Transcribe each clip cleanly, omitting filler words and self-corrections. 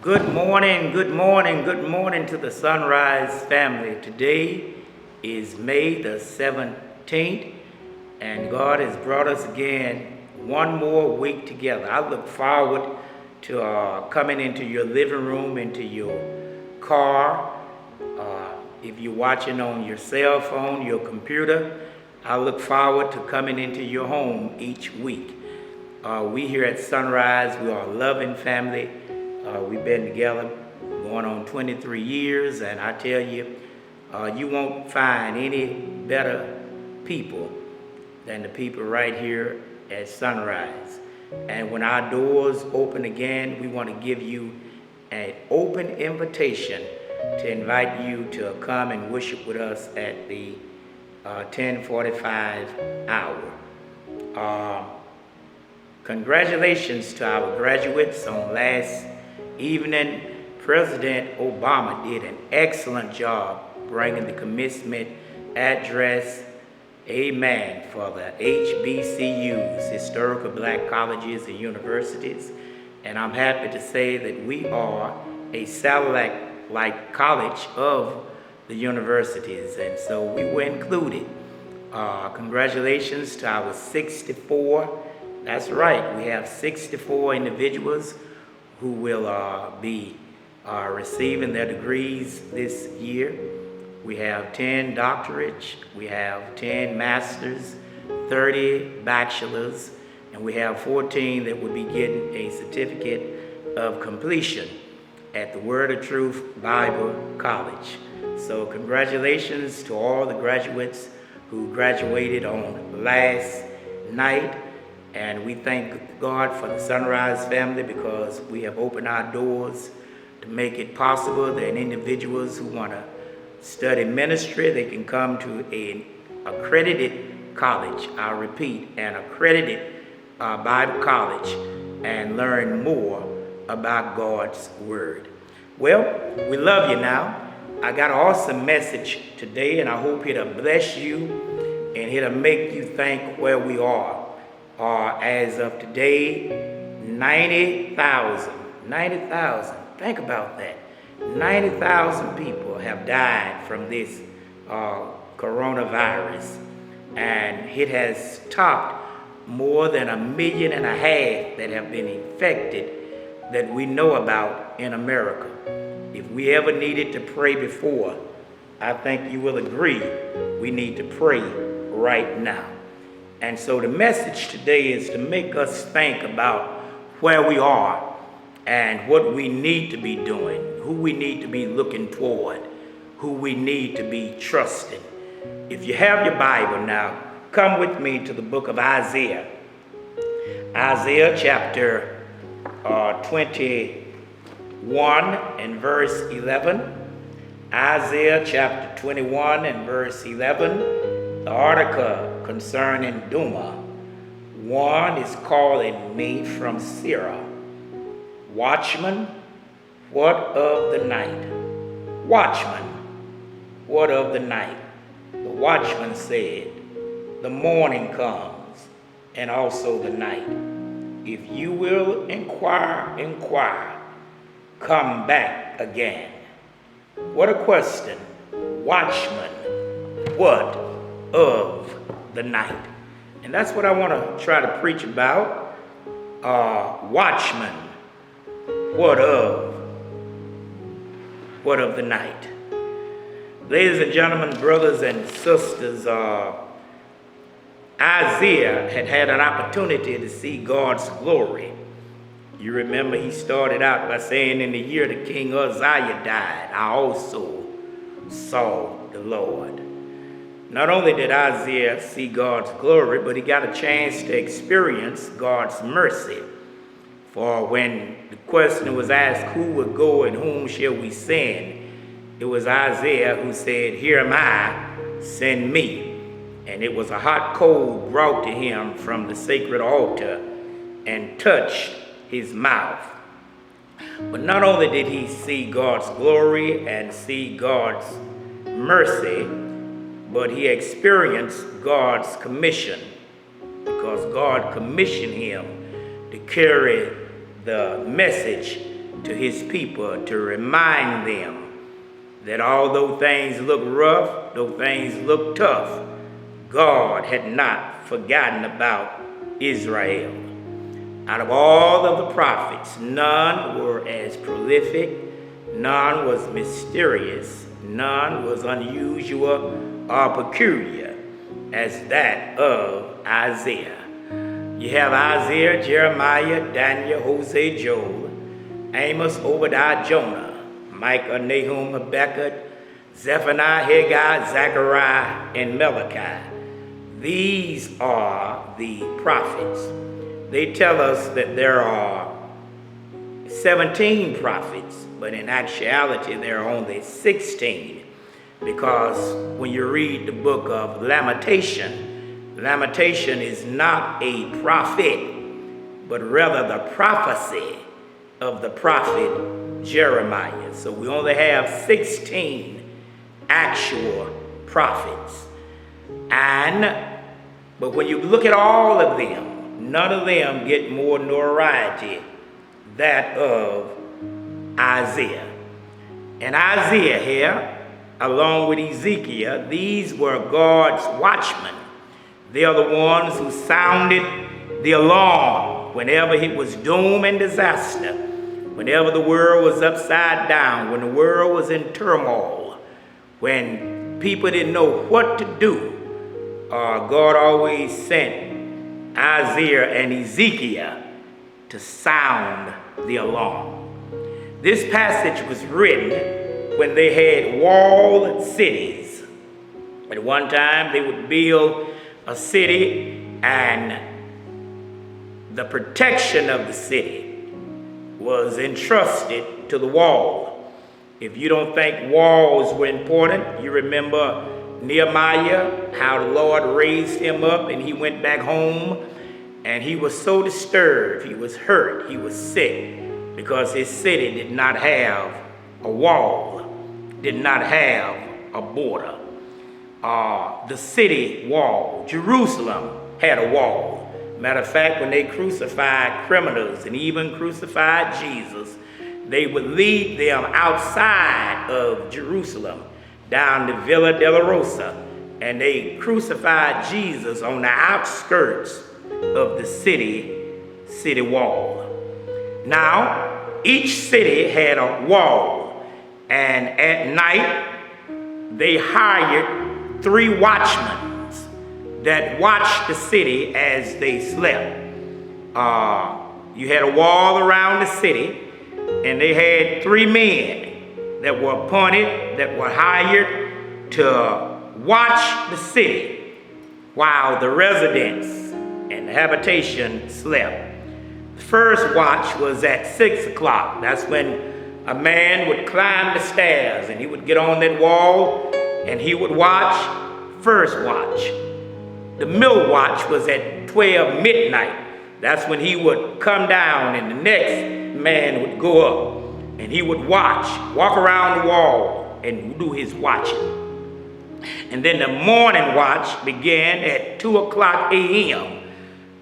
Good morning, good morning, good morning to the Sunrise family. Today is May the 17th, and God has brought us again one more week together. I look forward to coming into your living room, into your car. If you're watching on your cell phone, your computer, I look forward to coming into your home each week. We here at Sunrise, we are a loving family. We've been together going on 23 years, and I tell you, you won't find any better people than the people right here at Sunrise. And when our doors open again, we want to give you an open invitation to invite you to come and worship with us at the 10:45 hour. Congratulations to our graduates on last evening. President Obama did an excellent job bringing the commencement address, amen, for the HBCUs, Historical Black Colleges and Universities. And I'm happy to say that we are a satellite college of the universities, and so we were included. Congratulations to our 64. That's right, we have 64 individuals who will be receiving their degrees this year. We have 10 doctorates, we have 10 masters, 30 bachelors, and we have 14 that will be getting a certificate of completion at the Word of Truth Bible College. So congratulations to all the graduates who graduated on last night. And we thank God for the Sunrise family because we have opened our doors to make it possible that individuals who want to study ministry, they can come to an accredited college. I'll repeat, an accredited Bible college and learn more about God's Word. Well, we love you now. I got an awesome message today, and I hope it'll bless you and it'll make you think where we are. As of today, 90,000. Think about that. 90,000 people have died from this coronavirus, and it has topped more than 1.5 million that have been infected that we know about in America. If we ever needed to pray before, I think you will agree we need to pray right now. And so the message today is to make us think about where we are and what we need to be doing, who we need to be looking toward, who we need to be trusting. If you have your Bible now, come with me to the book of Isaiah. Isaiah chapter 21 and verse 11. Isaiah chapter 21 and verse 11. The article concerning Duma. One is calling me from Sirah. Watchman, what of the night? Watchman, what of the night? The watchman said, the morning comes, and also the night. If you will inquire, come back again. What a question. Watchman, what of the night? And that's what I want to try to preach about. Watchmen, what of the night? Ladies and gentlemen, brothers and sisters, Isaiah had an opportunity to see God's glory. You remember he started out by saying, in the year that King Uzziah died, I also saw the Lord. Not only did Isaiah see God's glory, but he got a chance to experience God's mercy. For when the question was asked, who would go and whom shall we send? It was Isaiah who said, here am I, send me. And it was a hot coal brought to him from the sacred altar and touched his mouth. But not only did he see God's glory and see God's mercy, but he experienced God's commission, because God commissioned him to carry the message to his people to remind them that although things look rough, though things look tough, God had not forgotten about Israel. Out of all of the prophets, none were as prolific, none was mysterious, none was unusual or peculiar as that of Isaiah. You have Isaiah, Jeremiah, Daniel, Hosea, Joel, Amos, Obadiah, Jonah, Micah, Nahum, Habakkuk, Zephaniah, Haggai, Zechariah, and Malachi. These are the prophets. They tell us that there are 17 prophets, but in actuality there are only 16, because when you read the book of Lamentation is not a prophet, but rather the prophecy of the prophet Jeremiah. So we only have 16 actual prophets. But when you look at all of them, none of them get more notoriety that of Isaiah. And Isaiah here, along with Ezekiel, these were God's watchmen. They are the ones who sounded the alarm whenever it was doom and disaster, whenever the world was upside down, when the world was in turmoil, when people didn't know what to do. God always sent Isaiah and Ezekiel to sound the alarm. This passage was written when they had walled cities. At one time, they would build a city, and the protection of the city was entrusted to the wall. If you don't think walls were important, you remember Nehemiah, how the Lord raised him up and he went back home, and he was so disturbed, he was hurt, he was sick, because his city did not have a wall, did not have a border. The city wall, Jerusalem, had a wall. Matter of fact, when they crucified criminals and even crucified Jesus, they would lead them outside of Jerusalem down to Villa della Rosa, and they crucified Jesus on the outskirts of the city wall. Now, each city had a wall, and at night they hired 3 watchmen that watched the city as they slept. You had a wall around the city, and they had 3 men that were appointed, that were hired to watch the city while the residents and the habitation slept. The first watch was at 6 o'clock. That's when a man would climb the stairs and he would get on that wall and he would watch. First watch. The middle watch was at 12 midnight. That's when he would come down and the next man would go up and he would walk around the wall and do his watching. And then the morning watch began at 2 o'clock a.m.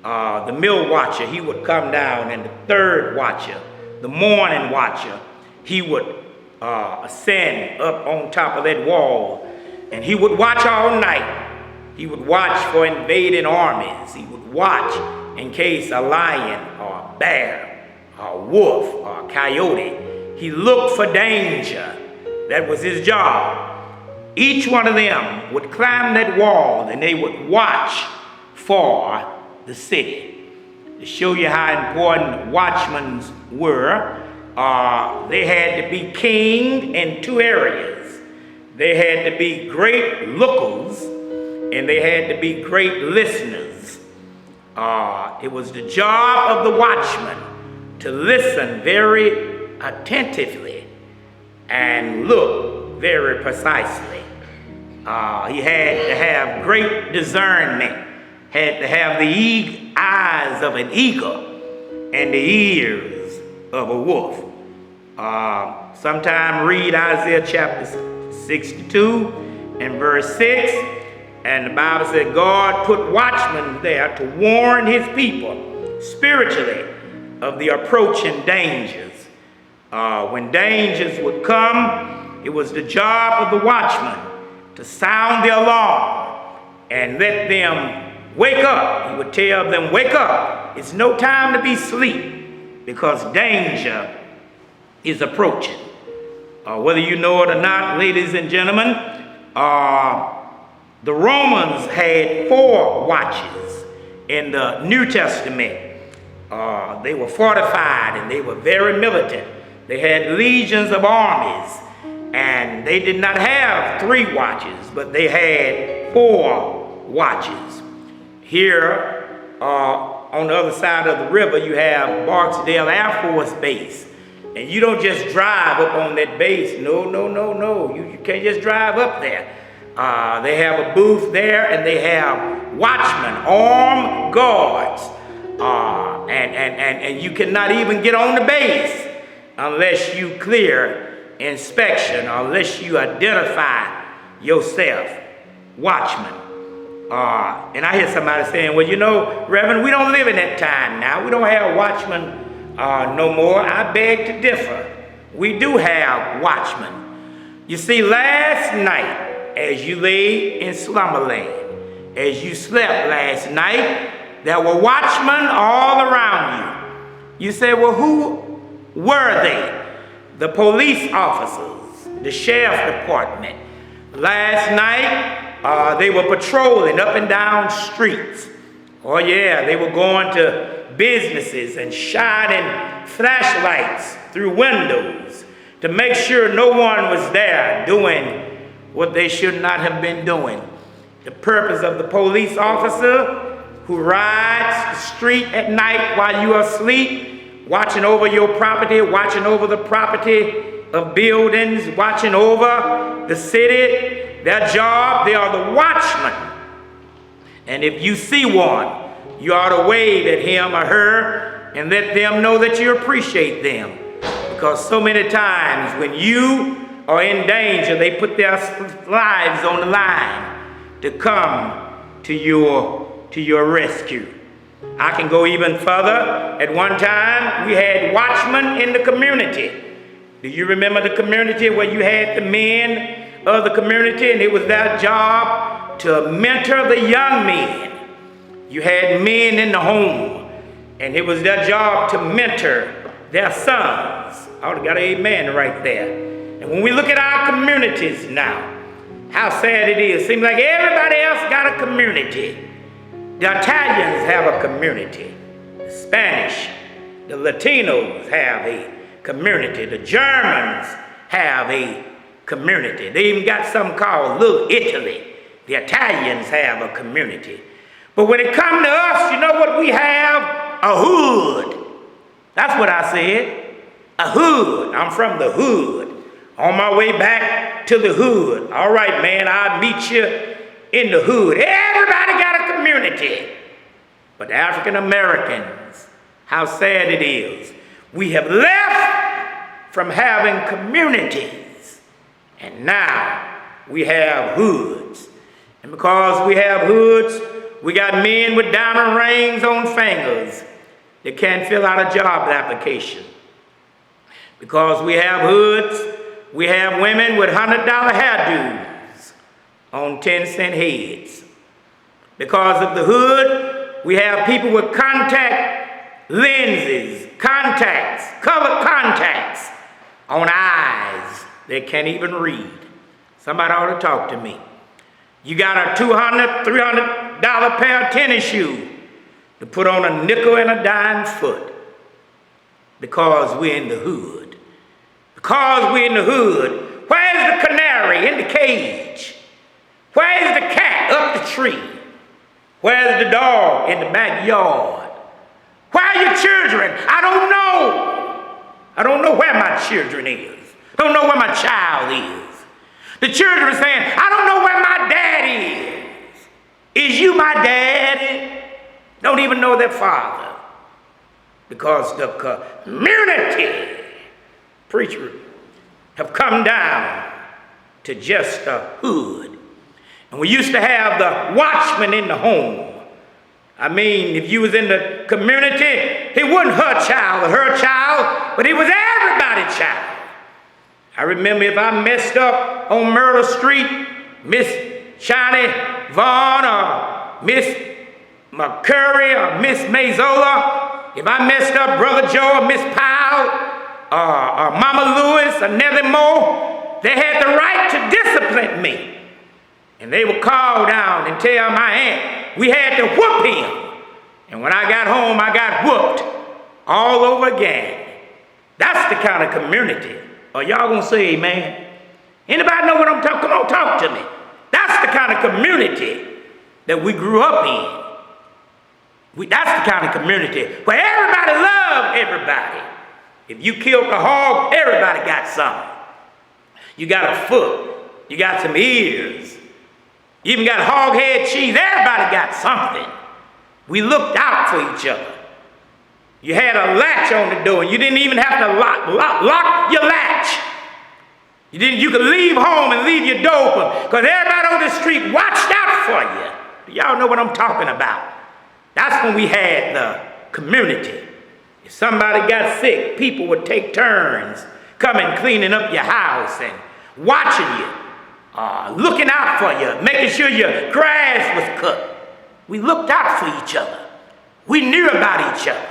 The middle watcher, he would come down, and the third watcher, the morning watcher, he would ascend up on top of that wall, and he would watch all night. He would watch for invading armies. He would watch in case a lion or a bear or a wolf or a coyote. He looked for danger. That was his job. Each one of them would climb that wall and they would watch for the city. To show you how important watchmen were, they had to be keen in 2 areas. They had to be great lookers and they had to be great listeners. It was the job of the watchman to listen very attentively and look very precisely. He had to have great discernment, had to have the eyes of an eagle and the ears of a wolf. Sometime read Isaiah chapter 62 and verse 6, and the Bible said God put watchmen there to warn his people spiritually of the approaching dangers. When dangers would come, it was the job of the watchman to sound the alarm and let them wake up. He would tell them, wake up. It's no time to be asleep because danger is approaching. Whether you know it or not, ladies and gentlemen, the Romans had 4 watches in the New Testament. They were fortified and they were very militant. They had legions of armies, and they did not have 3 watches, but they had 4 watches. Here, on the other side of the river, you have Barksdale Air Force Base. And you don't just drive up on that base. No. You can't just drive up there. They have a booth there, and they have watchmen, armed guards. And you cannot even get on the base unless you clear inspection, unless you identify yourself, watchman. And I hear somebody saying, well, you know, Reverend, we don't live in that time now. We don't have watchmen no more. I beg to differ. We do have watchmen. You see, last night, as you lay in slumberland, as you slept last night, there were watchmen all around you. You say, well, who were they? The police officers, the sheriff department. Last night, they were patrolling up and down streets. Oh yeah, they were going to businesses and shining flashlights through windows to make sure no one was there doing what they should not have been doing. The purpose of the police officer who rides the street at night while you are asleep, watching over your property, watching over the property of buildings, watching over the city, their job, they are the watchmen. And if you see one, you ought to wave at him or her and let them know that you appreciate them. Because so many times when you are in danger, they put their lives on the line to come to your rescue. I can go even further. At one time, we had watchmen in the community. Do you remember the community where you had the men of the community and it was their job to mentor the young men? You had men in the home and it was their job to mentor their sons. I would have got an amen right there. And when we look at our communities now, how sad it is. Seems like everybody else got a community. The Italians have a community. The Spanish, the Latinos have a community. The Germans have a community. They even got something called Little Italy. The Italians have a community. But when it comes to us, you know what we have? A hood. That's what I said. A hood. I'm from the hood. On my way back to the hood. All right, man, I'll meet you in the hood. Everybody got a community. But the African Americans, how sad it is. We have left from having communities. And now we have hoods. And because we have hoods, we got men with diamond rings on fingers that can't fill out a job application. Because we have hoods, we have women with $100 hairdos on 10-cent heads. Because of the hood, we have people with contact lenses, contacts, colored contacts on eyes that can't even read. Somebody ought to talk to me. You got a $200, $300 pair of tennis shoes to put on a nickel and a dime foot because we're in the hood. Because we're in the hood, where's the canary in the cage? Where's the cat up the tree? Where's the dog in the backyard? Where are your children? I don't know. I don't know where my children is. I don't know where my child is. The children are saying, I don't know where my daddy is. Is you my daddy? Don't even know their father. Because the community preachers have come down to just a hood. And we used to have the watchman in the home. I mean, if you was in the community, it wasn't her child or her child, but it was everybody's child. I remember if I messed up on Myrtle Street, Miss Shani Vaughn or Miss McCurry or Miss Mazola, if I messed up Brother Joe or Miss Powell or Mama Lewis or Nellie Moore, they had the right to discipline me. And they would call down and tell my aunt we had to whoop him. And when I got home, I got whooped all over again. That's the kind of community. Are y'all gonna say amen? Anybody know what I'm talking? Come on, talk to me. That's the kind of community that we grew up in. That's the kind of community where everybody loved everybody. If you killed a hog, everybody got something. You got a foot, you got some ears, you even got hog head cheese, everybody got something. We looked out for each other. You had a latch on the door, and you didn't even have to lock your latch. You could leave home and leave your door open, because everybody on the street watched out for you. Y'all know what I'm talking about. That's when we had the community. If somebody got sick, people would take turns coming cleaning up your house and watching you, looking out for you, making sure your grass was cut. We looked out for each other. We knew about each other.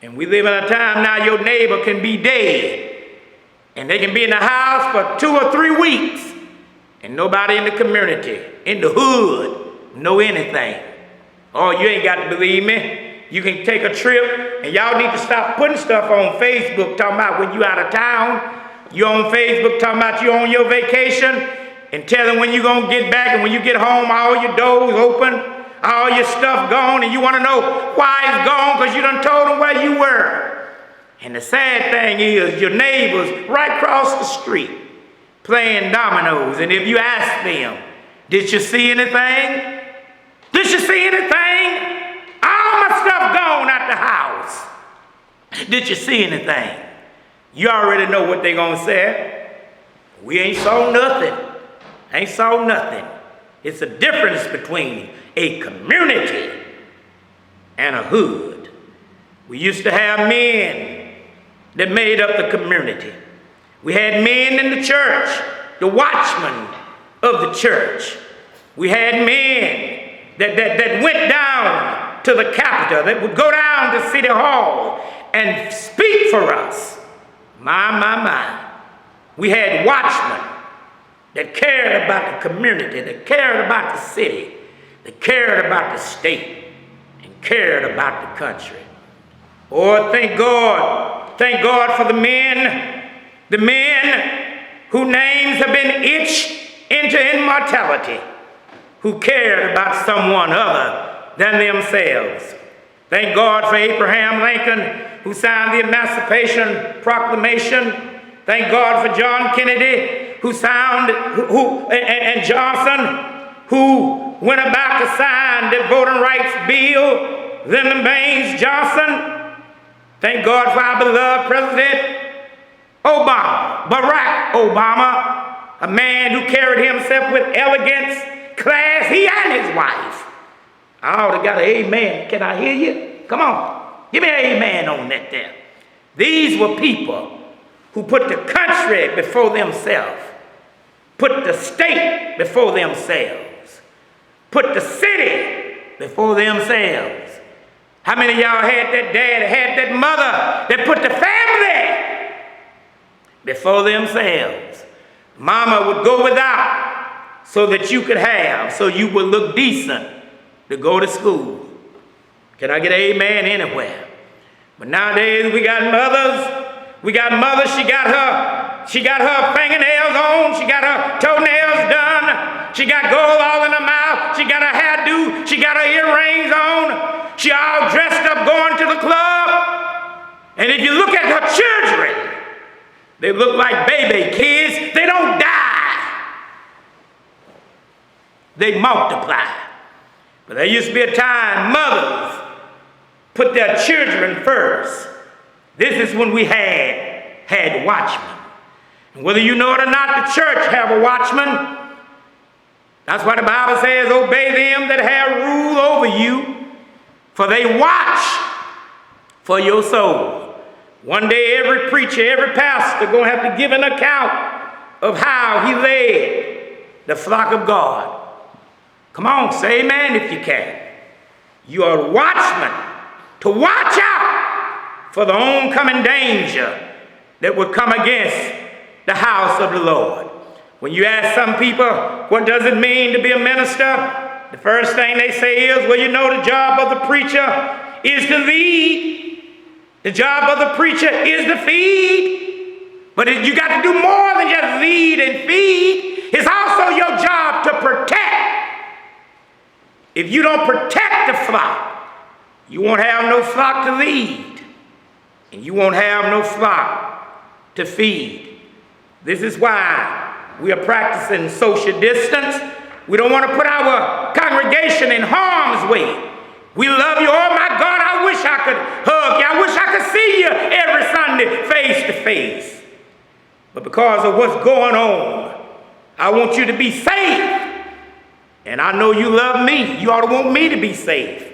And we live in a time now your neighbor can be dead, and they can be in the house for 2 or 3 weeks, and nobody in the community, in the hood, know anything. Oh, you ain't got to believe me. You can take a trip, and y'all need to stop putting stuff on Facebook talking about when you out of town. You on Facebook talking about you on your vacation, and telling when you gonna get back, and when you get home, all your doors open, all your stuff gone, and you want to know why it's gone because you done told them where you were. And the sad thing is your neighbors right across the street playing dominoes, and if you ask them, did you see anything? Did you see anything? All my stuff gone out the house. Did you see anything? You already know what they gonna say. We ain't saw nothing. Ain't saw nothing. It's a difference between a community and a hood. We used to have men that made up the community. We had men in the church, the watchmen of the church. We had men that went down to the Capitol, that would go down to City Hall and speak for us. My. We had watchmen that cared about the community, that cared about the city, that cared about the state, and cared about the country. Oh, thank God for the men whose names have been etched into immortality, who cared about someone other than themselves. Thank God for Abraham Lincoln, who signed the Emancipation Proclamation. Thank God for John Kennedy, and Johnson, who went about to sign the Voting Rights Bill. Lyndon Baines Johnson. Thank God for our beloved President Obama, Barack Obama, a man who carried himself with elegance, class, he and his wife. I ought to got an amen. Can I hear you? Come on. Give me an amen on that there. These were people who put the country before themselves, put the state before themselves, put the city before themselves. How many of y'all had that dad, had that mother that put the family before themselves? Mama would go without so that you could have, so you would look decent to go to school. Can I get an amen anywhere? But nowadays we got mothers. She got her fingernails on. She got her toenails done. She got gold all in her mouth. She got her hairdo. She got her earrings on. She all dressed up going to the club. And if you look at her children, they look like baby kids. They don't die. They multiply. But there used to be a time mothers put their children first. This is when we had watchmen. And whether you know it or not, the church have a watchman. That's why the Bible says, obey them that have rule over you, for they watch for your soul. One day every preacher, every pastor gonna have to give an account of how he led the flock of God. Come on, say amen if you can. You are a watchman to watch out for the oncoming danger that would come against the house of the Lord. When you ask some people, what does it mean to be a minister? The first thing they say is, well, you know, the job of the preacher is to lead. The job of the preacher is to feed. But you got to do more than just lead and feed. It's also your job to protect. If you don't protect the flock, you won't have no flock to lead. And you won't have no flock to feed. This is why we are practicing social distance. We don't want to put our congregation in harm's way. We love you. Oh my God, I wish I could hug you. I wish I could see you every Sunday face to face. But because of what's going on, I want you to be safe. And I know you love me. You ought to want me to be safe.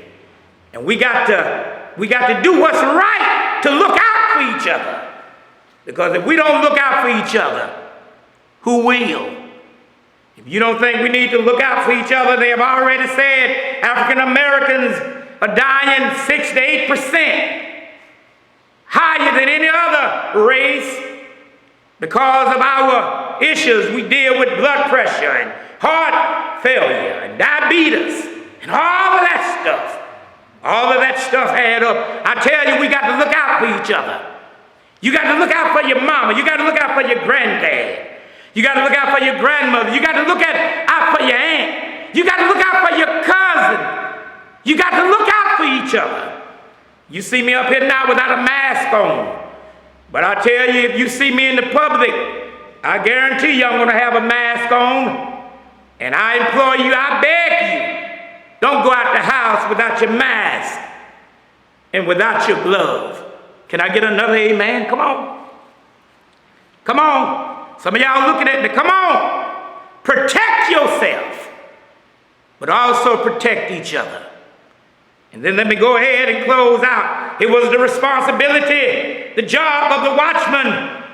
And we got to do what's right to look out for each other. Because if we don't look out for each other, who will? If you don't think we need to look out for each other, they have already said African Americans are dying 6 to 8% higher than any other race because of our issues. We deal with blood pressure and heart failure and diabetes and all of that stuff. All of that stuff add up. I tell you, we got to look out for each other. You got to look out for your mama. You got to look out for your granddad. You got to look out for your grandmother. You got to look out for your aunt. You got to look out for your cousin. You got to look out for each other. You see me up here now without a mask on. But I tell you, if you see me in the public, I guarantee you I'm going to have a mask on. And I implore you, I beg you, don't go out the house without your mask and without your glove. Can I get another amen? Come on. Come on. Some of y'all looking at me. Come on. Protect yourself, but also protect each other. And then let me go ahead and close out. It was the responsibility, the job of the watchman.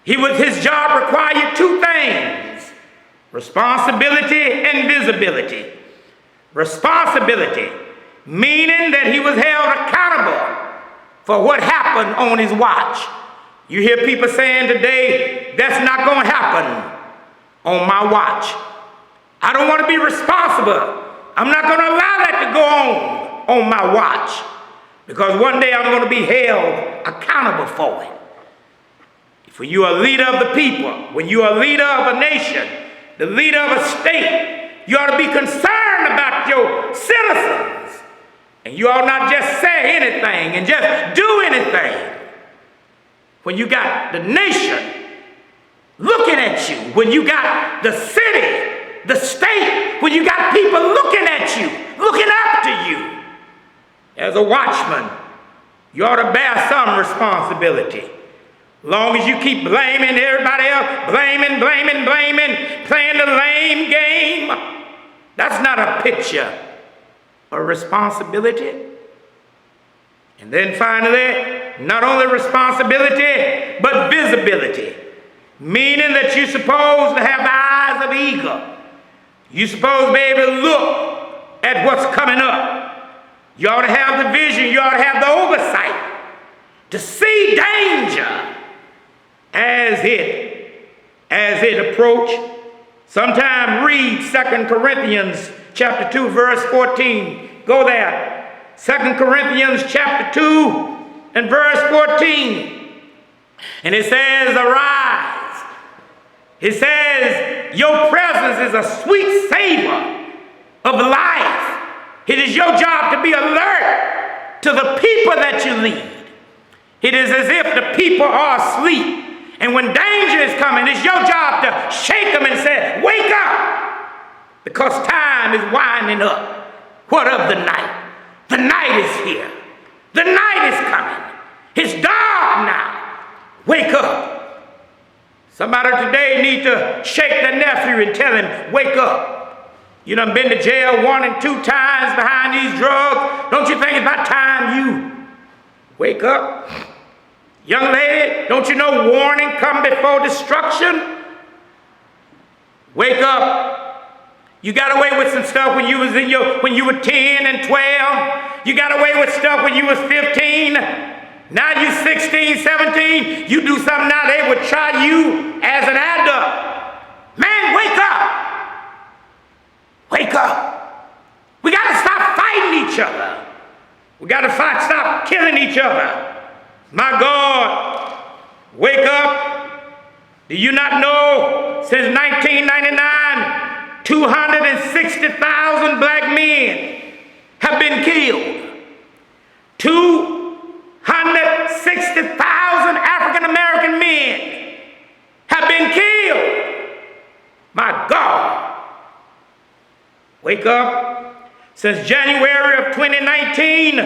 His job required two things: responsibility and visibility. Responsibility, meaning that he was held accountable for what happened on his watch. You hear people saying today, that's not going to happen on my watch. I don't want to be responsible. I'm not going to allow that to go on my watch, because one day I'm going to be held accountable for it. For you are a leader of the people, when you are a leader of a nation, the leader of a state, you ought to be concerned about your citizens. And you ought not just say anything and just do anything. When you got the nation looking at you, when you got the city, the state, when you got people looking at you, looking up to you, as a watchman, you ought to bear some responsibility. Long as you keep blaming everybody else, blaming, playing the lame game, that's not a picture of responsibility. And then finally, not only responsibility, but visibility. Meaning that you're supposed to have the eyes of the eagle. You're supposed to be able to look at what's coming up. You ought to have the vision, you ought to have the oversight to see danger as it approach. Sometime read 2 Corinthians chapter 2, verse 14. Go there. 2 Corinthians chapter 2 and verse 14. And it says, arise. It says, your presence is a sweet savor of life. It is your job to be alert to the people that you lead. It is as if the people are asleep. And when danger is coming, it's your job to shake them and say, wake up, because time is winding up. What of the night? The night is here. The night is coming. It's dark now. Wake up. Somebody today need to shake their nephew and tell him, wake up. You done been to jail 1 and 2 times behind these drugs. Don't you think it's about time you Wake up. Young lady, don't you know warning come before destruction? Wake up. You got away with some stuff when you were 10 and 12. You got away with stuff when you was 15. Now you 16, 17. You do something now, they would try you as an adult. Man, wake up. Wake up. We got to stop fighting each other. We got to stop killing each other. My God, wake up. Do you not know since 1999, 260,000 black men have been killed. 260,000 African American men have been killed. My God, wake up. Since January of 2019,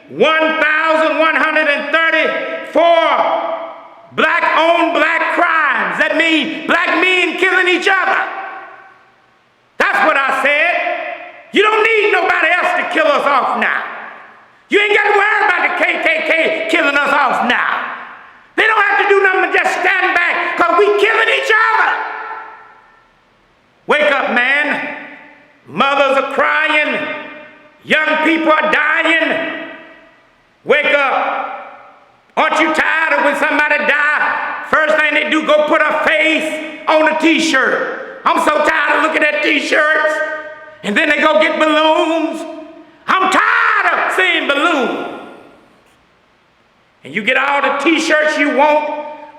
1,134 black-on black crimes. That means black men killing each other. That's what I said. You don't need nobody else to kill us off now. You ain't got to worry about the KKK killing us off now. They don't have to do nothing but just stand back because we killing each other. Wake up, man. Mothers are crying. Young people are dying. Wake up. Aren't you tired of when somebody dies, first thing they do, go put a face on a t-shirt? I'm so tired of looking at t-shirts. And then they go get balloons. I'm tired of seeing balloons. And you get all the t-shirts you want,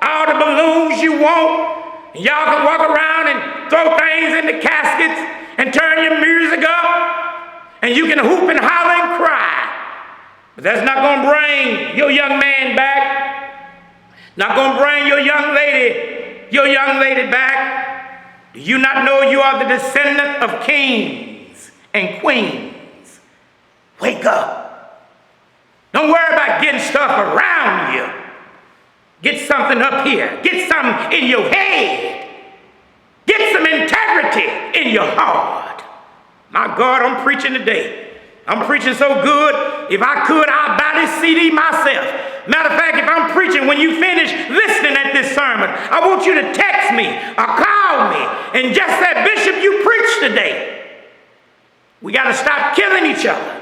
all the balloons you want, and y'all can walk around and throw things in the caskets and turn your music up, and you can hoop and holler and cry. But that's not going to bring your young man back. Not going to bring your young lady back. Do you not know you are the descendant of kings and queens? Wake up. Don't worry about getting stuff around you. Get something up here. Get something in your head. Get some integrity in your heart. My God, I'm preaching today. I'm preaching so good, if I could, I'd buy this CD myself. Matter of fact, if I'm preaching, when you finish listening at this sermon, I want you to text me or call me and just say, Bishop, you preached today. We got to stop killing each other.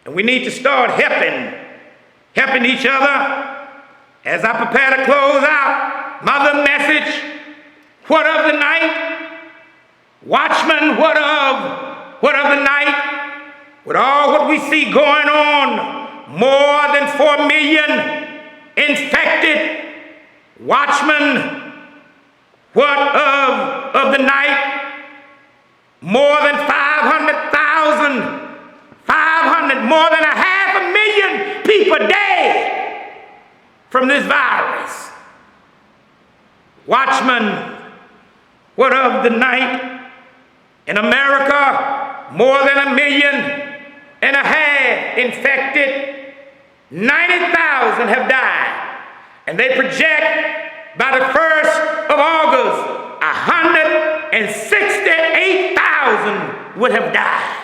And we need to start helping each other. As I prepare to close out my little message, what of the night? Watchmen, what of the night? With all what we see going on, more than 4 million infected. Watchmen, what of the night? More than 500,000, more than 500,000 people dead from this virus. Watchmen, what of the night? In America, more than 1.5 million infected, 90,000 have died. And they project by the 1st of August, 168,000 would have died.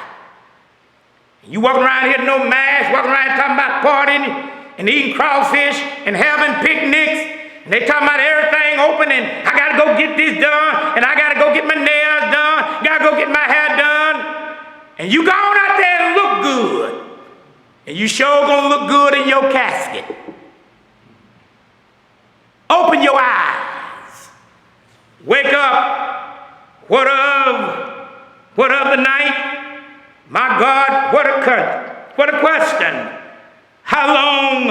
You walking around here no mask, walking around talking about partying and eating crawfish and having picnics. And they talking about everything open and I gotta go get this done and I gotta go get my nails done, gotta go get my hair done. And you gone out there and look good. And you sure gonna look good in your casket. Open your eyes. Wake up. What of the night? My God, what a question. How long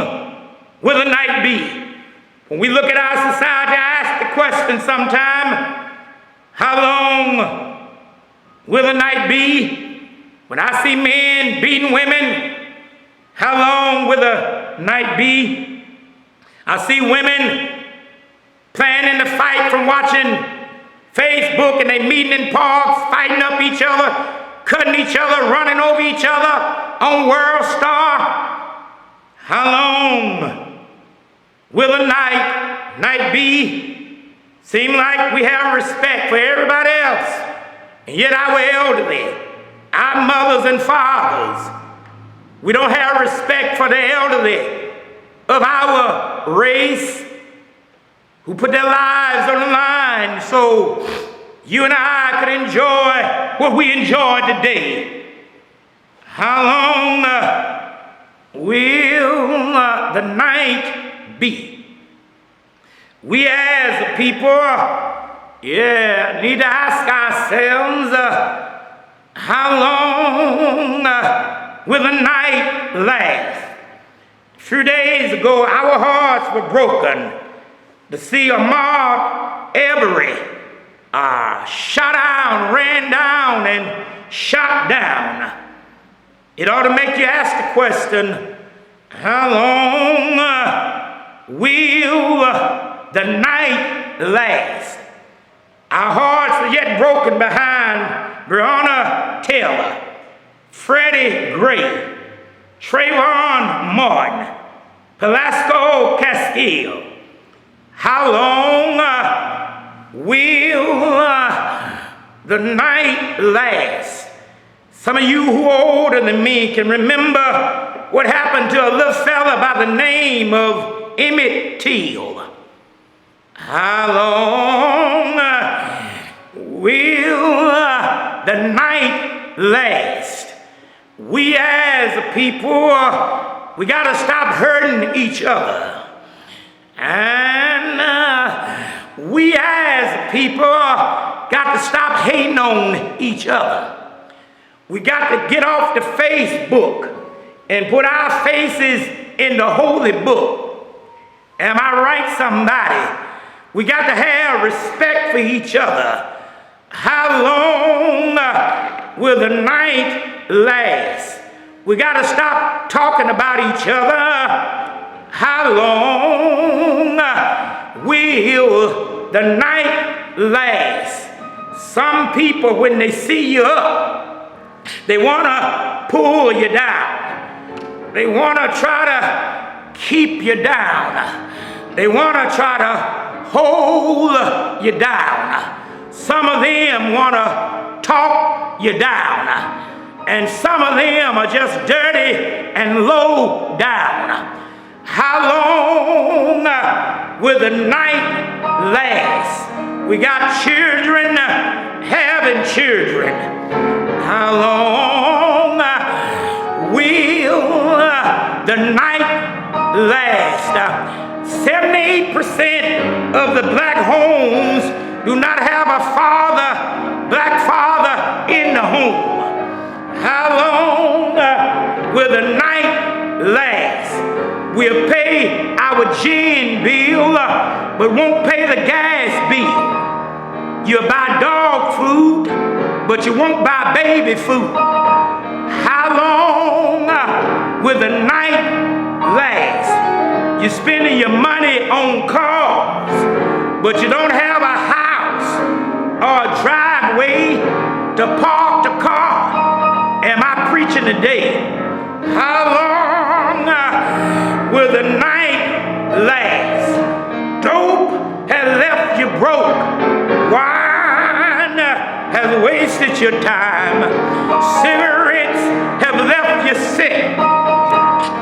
will the night be? When we look at our society, I ask the question sometime, how long will the night be? When I see men beating women, how long will the night be? I see women planning to fight from watching Facebook and they meeting in parks, fighting up each other, cutting each other, running over each other on World Star. How long will the night be? Seem like we have respect for everybody else, and yet our elderly, our mothers and fathers, we don't have respect for the elderly of our race who put their lives on the line so you and I could enjoy what we enjoy today. How long will the night be? We as a people, need to ask ourselves, how long will the night last? A few days ago, our hearts were broken to see Ahmaud Arbery shot down, ran down, and shot down. It ought to make you ask the question, how long will the night last? Our hearts are yet broken behind Breonna Taylor, Freddie Gray, Trayvon Martin, Velasco Castile. How long will the night last? Some of you who are older than me can remember what happened to a little fella by the name of Emmett Till. How long will the night last? We as a people, we got to stop hurting each other. And we as a people got to stop hating on each other. We got to get off the Facebook and put our faces in the holy book. Am I right, somebody? We got to have respect for each other. How long will the night last? We got to stop talking about each other. How long will the night last? Some people, when they see you up, they want to pull you down. They want to try to keep you down. They want to try to hold you down. Some of them want to talk you down. And some of them are just dirty and low down. How long will the night last? We got children having children. How long will the night last? 78% of the black homes do not have a black father in the home. How long will the night last? We'll pay our gin bill, but won't pay the gas bill. You'll buy dog food, but you won't buy baby food. How long will the night last? You're spending your money on cars, but you don't have a house or a driveway to park the car. Am I preaching today? How long will the night last? Dope has left you broke. Wine has wasted your time. Cigarettes have left you sick.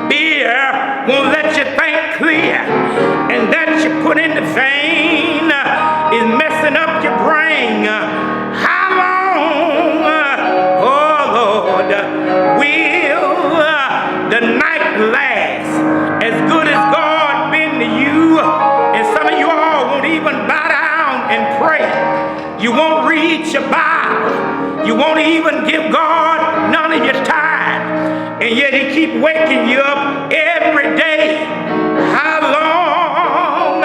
Beer won't let you think clear. And that you put in the vein is messing up your brain. How long, oh Lord, will the night last? As good as God been to you, and some of you all won't even bow down and pray. You won't read your Bible. You won't even give God none of your time. And yet He keep waking you up every day. How long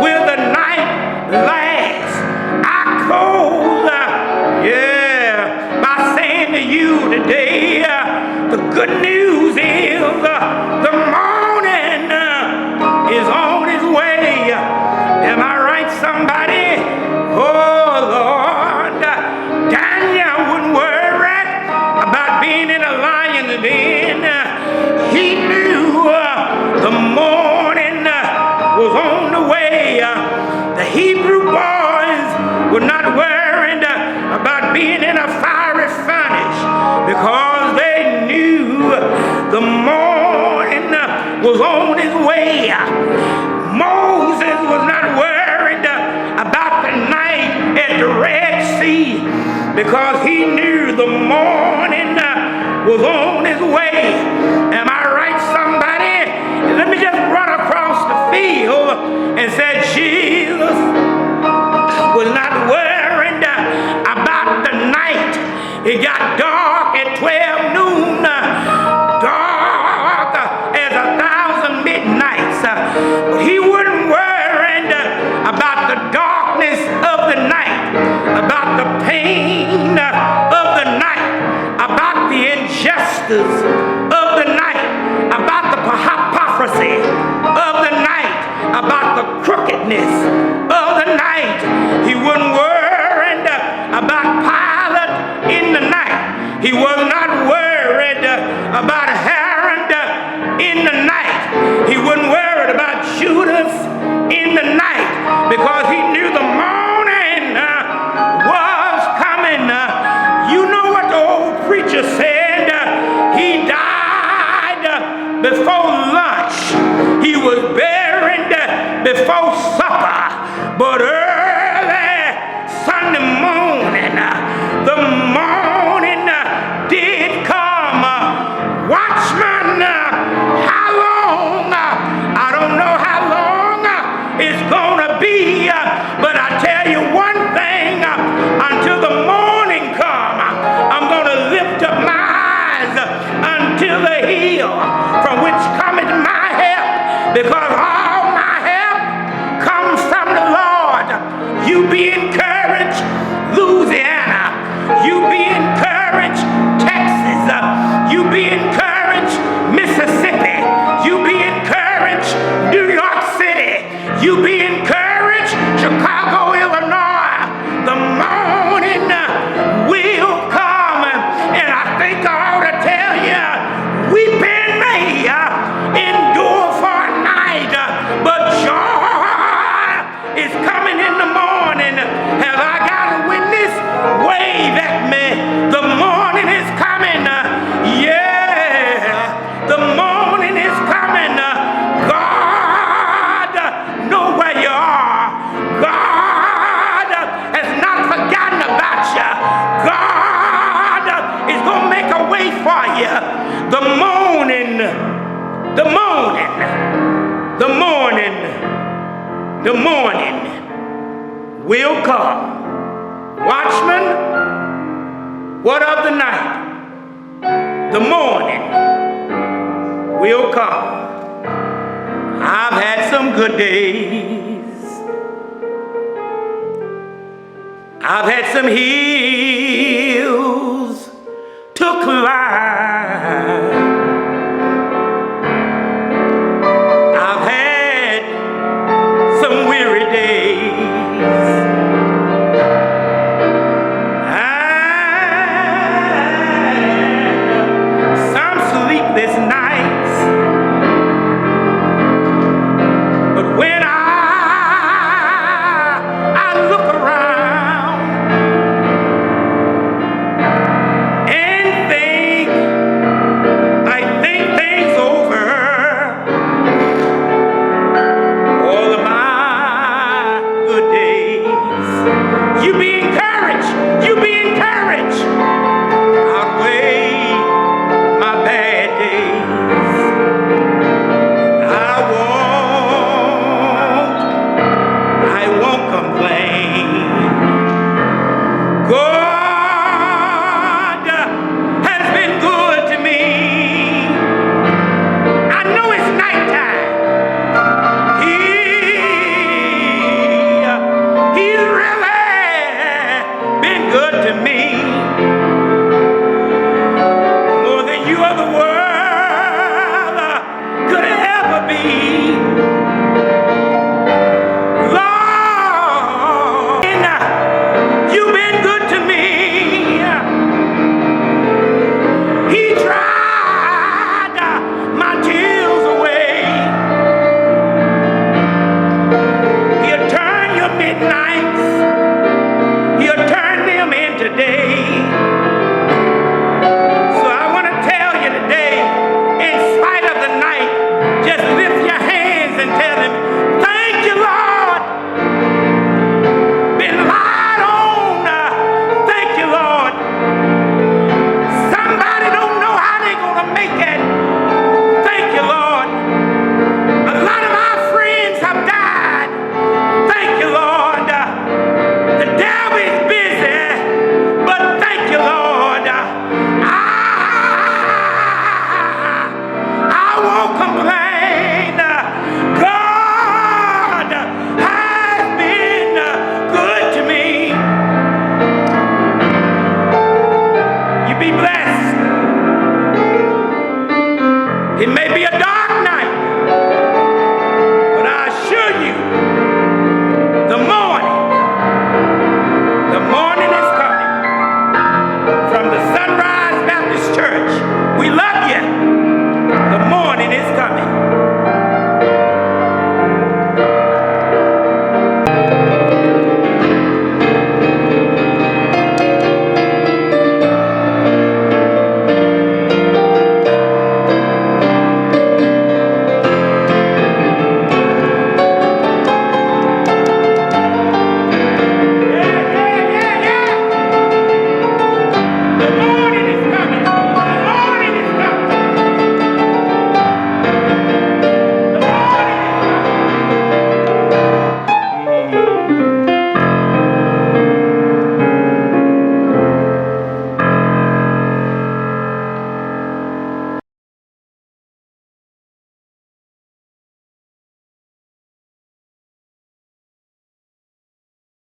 will the night last? I close, by saying to you today, the good news is the morning is on its way. Am I right, somebody? Oh, Lord. Daniel wouldn't worry about being in a lion's den. He knew the because he knew the morning was on his way. Am I right, somebody? Let me just run across the field and say, Jesus was not worried about the night. It got dark at 12 noon, dark as 1,000 midnights. But he wasn't worried about the darkness of the night, about the pain of the night, about the injustice of the night, about the hypocrisy of the night, about the crookedness of the night. He wasn't worried about Pilate in the night. He was not worried about Herod in the night. He wasn't worried about Judas in the night, because he knew the morning was coming. You know what the old preacher said? He died before lunch. He was buried before supper. But early Sunday morning, the morning did come. Watchmen, how long? I don't know how long it's gonna be, but I tell you one thing, until the morning come, I'm gonna lift up my eyes until the hill from which cometh my help, because all my help comes from the Lord. You be encouraged, Louisiana. You be encouraged, Texas. You be encouraged, Mississippi. You be encouraged, New York City. You be encouraged, Chicago, Illinois. The morning will come, and I think I ought to tell you, weeping may endure for a night, but joy is coming in the morning. Have I got a witness? Wave at me. The morning is coming. Yeah, the morning is coming. God know where you are. God has not forgotten about you. God is going to make a way for you. The morning, the morning, the morning, the morning will come. Watchmen, what of the night? The morning will come. I've had some good days. I've had some hills to climb. I've had some weary days. To me.